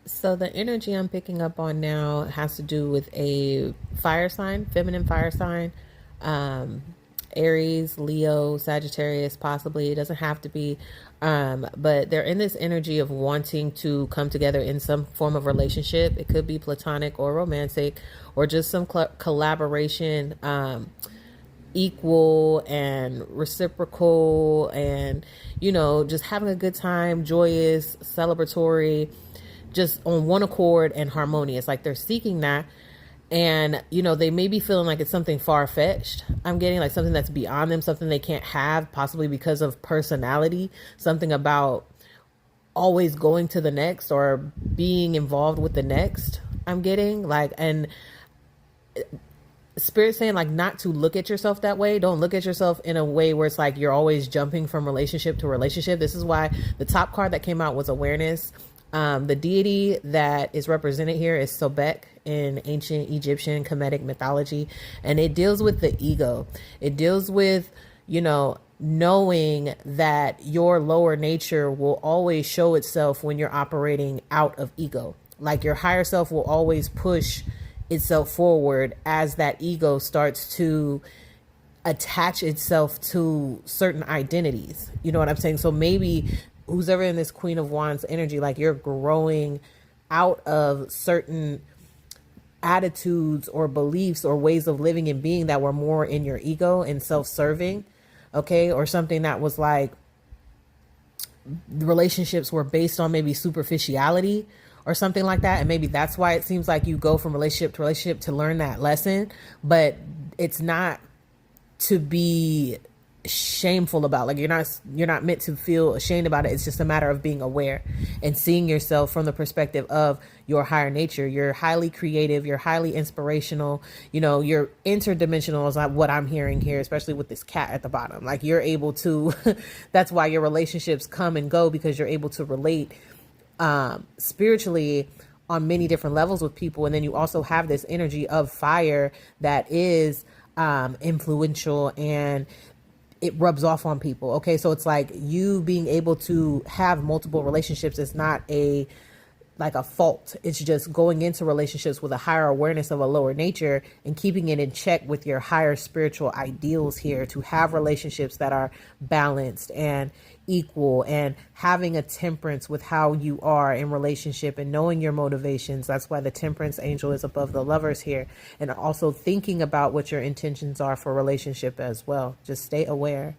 So the energy I'm picking up on now has to do with a fire sign, feminine fire sign. Um, Aries, Leo, Sagittarius, possibly. It doesn't have to be. But they're in this energy of wanting to come together in some form of relationship. It could be platonic or romantic or just some collaboration. Equal and reciprocal, and just having a good time, joyous, celebratory, just on one accord and harmonious. Like they're seeking that. And they may be feeling like it's something far-fetched. I'm getting like something that's beyond them, something they can't have, possibly because of personality, something about always going to the next or being involved with the next. I'm getting like, and spirit saying like not to look at yourself that way. Don't look at yourself in a way where it's like you're always jumping from relationship to relationship. This is why the top card that came out was awareness. The deity that is represented here is Sobek in ancient Egyptian Kemetic mythology, and it deals with the ego. It deals with knowing that your lower nature will always show itself when you're operating out of ego. Like your higher self will always push itself forward as that ego starts to attach itself to certain identities. You know what I'm saying? So maybe who's ever in this Queen of Wands energy, like you're growing out of certain attitudes or beliefs or ways of living and being that were more in your ego and self-serving, okay? Or something that was like the relationships were based on maybe superficiality or something like that. And maybe that's why it seems like you go from relationship to learn that lesson, but it's not to be shameful about. Like you're not meant to feel ashamed about it. It's just a matter of being aware and seeing yourself from the perspective of your higher nature. You're highly creative, you're highly inspirational, you're interdimensional is like what I'm hearing here, especially with this cat at the bottom. Like you're able to that's why your relationships come and go, because you're able to relate spiritually on many different levels with people. And then you also have this energy of fire that is influential, and it rubs off on people. Okay. So it's like you being able to have multiple relationships is not like a fault. It's just going into relationships with a higher awareness of a lower nature and keeping it in check with your higher spiritual ideals here to have relationships that are balanced and equal, and having a temperance with how you are in relationship and knowing your motivations. That's why the temperance angel is above the lovers here. And also thinking about what your intentions are for relationship as well. Just stay aware.